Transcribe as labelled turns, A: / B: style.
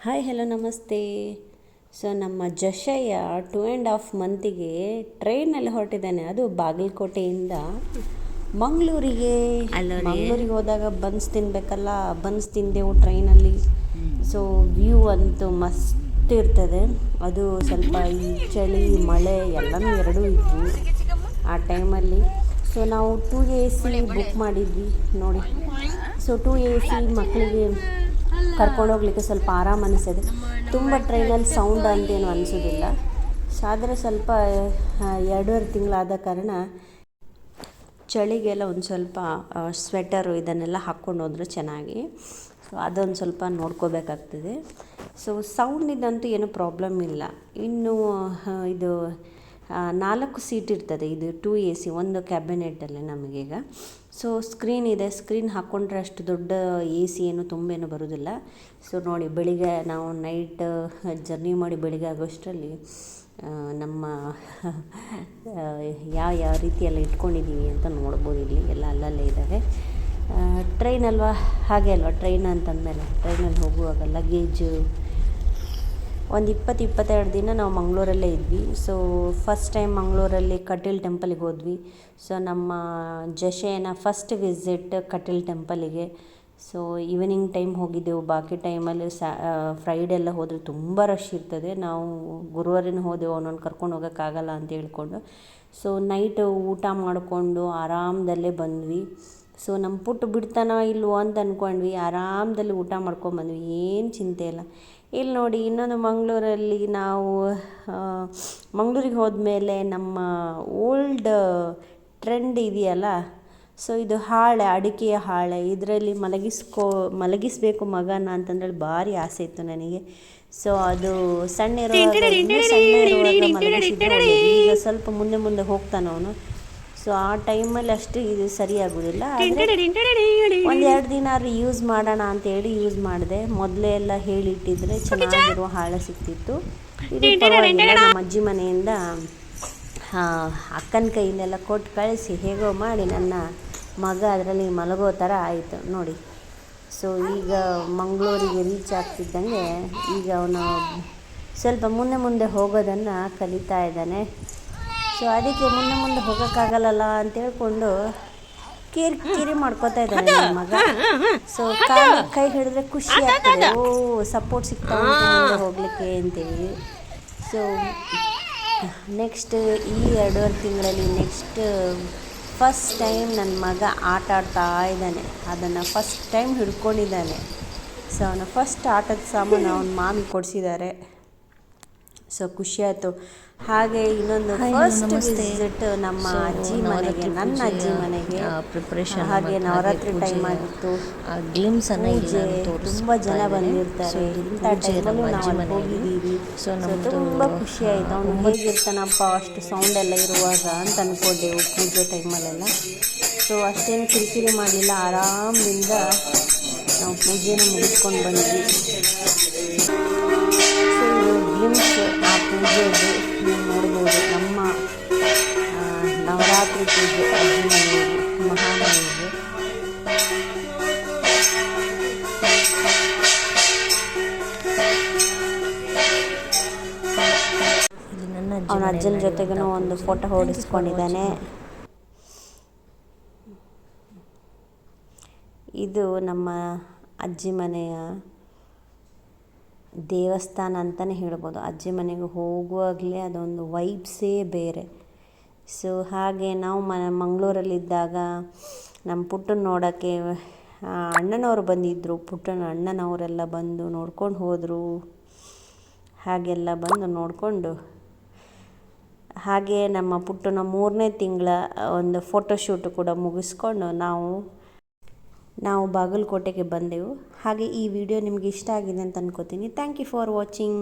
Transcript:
A: Hi hello ನಮಸ್ತೆ. So ನಮ್ಮ ಜಶಯ್ಯ 2.5 ಮಂತಿಗೆ ಟ್ರೈನಲ್ಲಿ ಹೊರಟಿದ್ದಾನೆ. ಅದು ಬಾಗಲಕೋಟೆಯಿಂದ ಮಂಗಳೂರಿಗೆ ಹೋದಾಗ ಬನ್ಸ್ ತಿನ್ನಬೇಕಲ್ಲ, ಬನ್ಸ್ ತಿಂದೆವು ಟ್ರೈನಲ್ಲಿ. ಸೊ ವ್ಯೂ ಅಂತೂ ಮಸ್ತ್ ಇರ್ತದೆ. ಅದು ಸ್ವಲ್ಪ ಈ ಚಳಿ ಮಳೆ ಎಲ್ಲನೂ ಎರಡೂ ಇದ್ವು ಆ ಟೈಮಲ್ಲಿ. ಸೊ ನಾವು 2 AC ಬುಕ್ ಮಾಡಿದ್ವಿ ನೋಡಿ. ಸೊ 2 AC ಮಕ್ಕಳಿಗೆ ಕರ್ಕೊಂಡೋಗ್ಲಿಕ್ಕೆ ಸ್ವಲ್ಪ ಆರಾಮ ಅನಿಸ್ತದೆ. ತುಂಬ ಟ್ರೈನಲ್ಲಿ ಸೌಂಡ್ ಅಂತೇನು ಅನಿಸೋದಿಲ್ಲ. ಆದರೆ ಸ್ವಲ್ಪ 2.5 ತಿಂಗಳಾದ ಕಾರಣ ಚಳಿಗೆಲ್ಲ ಒಂದು ಸ್ವಲ್ಪ ಸ್ವೆಟರು ಇದನ್ನೆಲ್ಲ ಹಾಕ್ಕೊಂಡು ಹೋದ್ರೆ ಚೆನ್ನಾಗಿ. ಸೊ ಅದೊಂದು ಸ್ವಲ್ಪ ನೋಡ್ಕೋಬೇಕಾಗ್ತದೆ. ಸೊ ಸೌಂಡಿದಂತೂ ಏನೂ ಪ್ರಾಬ್ಲಮ್ ಇಲ್ಲ. ಇನ್ನು ಇದು 4 ಸೀಟ್ ಇರ್ತದೆ. ಇದು 2 AC ಒಂದು ಕ್ಯಾಬಿನೆಟಲ್ಲಿ ನಮಗೀಗ. ಸೊ ಸ್ಕ್ರೀನ್ ಇದೆ, ಸ್ಕ್ರೀನ್ ಹಾಕ್ಕೊಂಡ್ರೆ ಅಷ್ಟು ದೊಡ್ಡ AC ಏನು ತುಂಬೇನು ಬರೋದಿಲ್ಲ. ಸೊ ನೋಡಿ, ಬೆಳಿಗ್ಗೆ ನಾವು ನೈಟ್ ಜರ್ನಿ ಮಾಡಿ ಬೆಳಿಗ್ಗೆ ಆಗೋಷ್ಟರಲ್ಲಿ ನಮ್ಮ ಯಾವ ರೀತಿಯೆಲ್ಲ ಇಟ್ಕೊಂಡಿದ್ದೀವಿ ಅಂತ ನೋಡ್ಬೋದು. ಇಲ್ಲಿ ಎಲ್ಲ ಅಲ್ಲಲ್ಲೇ ಇದ್ದಾವೆ. ಟ್ರೈನ್ ಅಲ್ವಾ, ಹಾಗೆ ಅಲ್ವಾ ಟ್ರೈನ್ ಅಂತಂದಮೇಲೆ ಟ್ರೈನಲ್ಲಿ ಹೋಗುವಾಗ ಲಗೇಜು ಒಂದು 22 ದಿನ ನಾವು ಮಂಗಳೂರಲ್ಲೇ ಇದ್ವಿ. ಸೊ ಫಸ್ಟ್ ಟೈಮ್ ಮಂಗಳೂರಲ್ಲಿ ಕಟೀಲ್ ಟೆಂಪಲಿಗೆ ಹೋದ್ವಿ. ಸೊ ನಮ್ಮ ಜಶೇನ ಫಸ್ಟ್ ವಿಸಿಟ್ ಕಟೀಲ್ ಟೆಂಪಲಿಗೆ. ಸೊ ಈವ್ನಿಂಗ್ ಟೈಮ್ ಹೋಗಿದ್ದೆವು. ಬಾಕಿ ಟೈಮಲ್ಲಿ ಫ್ರೈಡೇ ಎಲ್ಲ ಹೋದರೆ ತುಂಬ ರಶ್ ಇರ್ತದೆ. ನಾವು ಗುರುವಾರನೇ ಹೋದೆವು, ಅವನನ್ನು ಕರ್ಕೊಂಡು ಹೋಗೋಕ್ಕಾಗಲ್ಲ ಅಂತ ಹೇಳ್ಕೊಂಡು. ಸೊ ನೈಟ್ ಊಟ ಮಾಡಿಕೊಂಡು ಆರಾಮದಲ್ಲೇ ಬಂದ್ವಿ. ಸೊ ನಮ್ಮ ಪುಟ್ಟು ಬಿಡ್ತಾನೋ ಇಲ್ವೋ ಅಂತ ಅಂದ್ಕೊಂಡ್ವಿ. ಆರಾಮದಲ್ಲಿ ಊಟ ಮಾಡ್ಕೊಂಡ್ಬಂದ್ವಿ, ಏನು ಚಿಂತೆ ಇಲ್ಲ. ಇಲ್ಲಿ ನೋಡಿ, ಇನ್ನೊಂದು ಮಂಗಳೂರಲ್ಲಿ ನಾವು ಮಂಗಳೂರಿಗೆ ಹೋದ್ಮೇಲೆ ನಮ್ಮ ಓಲ್ಡ್ ಟ್ರೆಂಡ್ ಇದೆಯಲ್ಲ, ಸೊ ಇದು ಹಾಳೆ, ಅಡಿಕೆಯ ಹಾಳೆ, ಇದರಲ್ಲಿ ಮಲಗಿಸ್ಬೇಕು ಮಗನ ಅಂತಂದೇಳಿ ಭಾರಿ ಆಸೆ ಇತ್ತು ನನಗೆ. ಸೊ ಅದು ಸಣ್ಣ ಇರುವಾಗ ಮಲಗಿಸಿದ್ರೆ ಈಗ ಸ್ವಲ್ಪ ಮುಂದೆ ಹೋಗ್ತಾನೆ ಅವನು. ಸೊ ಆ ಟೈಮಲ್ಲಿ ಅಷ್ಟು ಇದು ಸರಿಯಾಗೋದಿಲ್ಲ. ಆದರೆ 1-2 ದಿನ ಯೂಸ್ ಮಾಡೋಣ ಅಂತೇಳಿ ಯೂಸ್ ಮಾಡಿದೆ. ಮೊದಲೇ ಎಲ್ಲ ಹೇಳಿಟ್ಟಿದ್ರೆ ಚೆನ್ನಾಗಿರುವ ಹಾಳೆ ಸಿಗ್ತಿತ್ತು. ಇದು ಪರವಾಗಿಲ್ಲ, ನಮ್ಮ ಅಜ್ಜಿ ಮನೆಯಿಂದ ಅಕ್ಕನ ಕೈಯಲ್ಲೆಲ್ಲ ಕೊಟ್ಟು ಕಳಿಸಿ ಹೇಗೋ ಮಾಡಿ ನನ್ನ ಮಗ ಅದರಲ್ಲಿ ಮಲಗೋ ಥರ ಆಯಿತು ನೋಡಿ. ಸೊ ಈಗ ಮಂಗಳೂರಿಗೆ ರೀಚ್ ಆಗ್ತಿದ್ದಂಗೆ ಈಗ ಅವನು ಸ್ವಲ್ಪ ಮುಂದೆ ಹೋಗೋದನ್ನು ಕಲಿತಾ ಇದ್ದಾನೆ. ಸೊ ಅದಕ್ಕೆ ಮುಂದೆ ಹೋಗೋಕ್ಕಾಗಲ್ಲ ಅಂತ ಹೇಳ್ಕೊಂಡು ಕಿರಿ ಮಾಡ್ಕೋತಾ ಇದ್ದಾನೆ ನನ್ನ ಮಗ. ಸೊ ಕೈ ಹಿಡಿದ್ರೆ ಖುಷಿ ಆಗ್ತದೆ, ಸಪೋರ್ಟ್ ಸಿಗ್ತಾ ಉಂಟು ಮುಂದೆ ಹೋಗಲಿಕ್ಕೆ ಅಂತೇಳಿ. ಸೊ ನೆಕ್ಸ್ಟ್ ಈ 2.5 ತಿಂಗಳಲ್ಲಿ ಫಸ್ಟ್ ಟೈಮ್ ನನ್ನ ಮಗ ಆಟ ಆಡ್ತಾ ಇದ್ದಾನೆ. ಅದನ್ನು ಫಸ್ಟ್ ಟೈಮ್ ಹಿಡ್ಕೊಂಡಿದ್ದಾನೆ. ಸೊ ಅವನ ಫಸ್ಟ್ ಆಟದ ಸಾಮಾನು ಅವನ ಮಾಮಿ ಕೊಡಿಸಿದ್ದಾರೆ. ಸೊ ಖುಷಿಯಾಯಿತು. ಹಾಗೆ ಇನ್ನೊಂದು ಫಸ್ಟ್ ವಿಸಿಟ್ ನಮ್ಮ ಅಜ್ಜಿ ಮನೆಗೆ, ನನ್ನ ಅಜ್ಜಿ ಮನೆಗೆ. ಪ್ರಿಪ್ರೇಷನ್ ಹಾಗೆ ನವರಾತ್ರಿ ಟೈಮ್ ಆಗಿತ್ತು. ಗ್ಲಿಮ್ಸ್ ತುಂಬ ಜನ ಬಂದಿರ್ತಾರೆ. ಇಂಥ ಟೈಮಲ್ಲೂ ನಾವು ಅಲ್ಲಿ ಹೋಗಿದ್ದೀವಿ. ಸೊ ತುಂಬ ಖುಷಿ ಆಯಿತು. ಅವನು ಹೇಗಿರ್ತಾನಪ್ಪ ಅಷ್ಟು ಸೌಂಡ್ ಎಲ್ಲ ಇರುವಾಗ ಅಂತ ಅಂದ್ಕೊಂಡೆವು ಪೂಜೆ ಟೈಮಲ್ಲೆಲ್ಲ. ಸೊ ಅಷ್ಟೇನು ಕಿರಿಕಿರಿ ಮಾಡಲಿಲ್ಲ, ಆರಾಮದಿಂದ ನಾವು ಪೂಜೆನ ಮುಗಿಸ್ಕೊಂಡು ಬಂದ್ವಿ. ಸೊ ಗ್ಲಿಮ್ಸ್ ಆ ಪೂಜೆದು ನೀವು ನೋಡ್ಬೋದು. ನಮ್ಮ ನವರಾತ್ರಿ ಪೂಜೆ ಅಜ್ಜಿ ಮನೆಯಲ್ಲಿ ಮಹಾಮಾಯಿಗೆ. ಅವನ ಅಜ್ಜನ ಜೊತೆಗೂ ಒಂದು ಫೋಟೋ ಹೊಡಿಸ್ಕೊಂಡಿದ್ದಾನೆ. ಇದು ನಮ್ಮ ಅಜ್ಜಿ ಮನೆಯ ದೇವಸ್ಥಾನ ಅಂತಲೇ ಹೇಳ್ಬೋದು. ಅಜ್ಜಿ ಮನೆಗೆ ಹೋಗುವಾಗಲೇ ಅದೊಂದು ವೈಬ್ಸೇ ಬೇರೆ. ಸೊ ಹಾಗೆ ನಾವು ಮಂಗಳೂರಲ್ಲಿದ್ದಾಗ ನಮ್ಮ ಪುಟ್ಟನ ನೋಡೋಕ್ಕೆ ಅಣ್ಣನವರು ಬಂದಿದ್ದರು. ಪುಟ್ಟನ ಅಣ್ಣನವರೆಲ್ಲ ಬಂದು ನೋಡ್ಕೊಂಡು ಹೋದರು. ಹಾಗೆಲ್ಲ ಬಂದು ನೋಡಿಕೊಂಡು ಹಾಗೆ ನಮ್ಮ ಪುಟ್ಟನ 3ನೇ ತಿಂಗಳ ಒಂದು ಫೋಟೋಶೂಟ್ ಕೂಡ ಮುಗಿಸ್ಕೊಂಡು ನಾವು ಬಾಗಲಕೋಟೆಗೆ ಬಂದೆವು. ಹಾಗೆ ಈ ವಿಡಿಯೋ ನಿಮಗೆ ಇಷ್ಟ ಆಗಿದೆ ಅಂತ ಅನ್ಕೋತೀನಿ. Thank you for watching.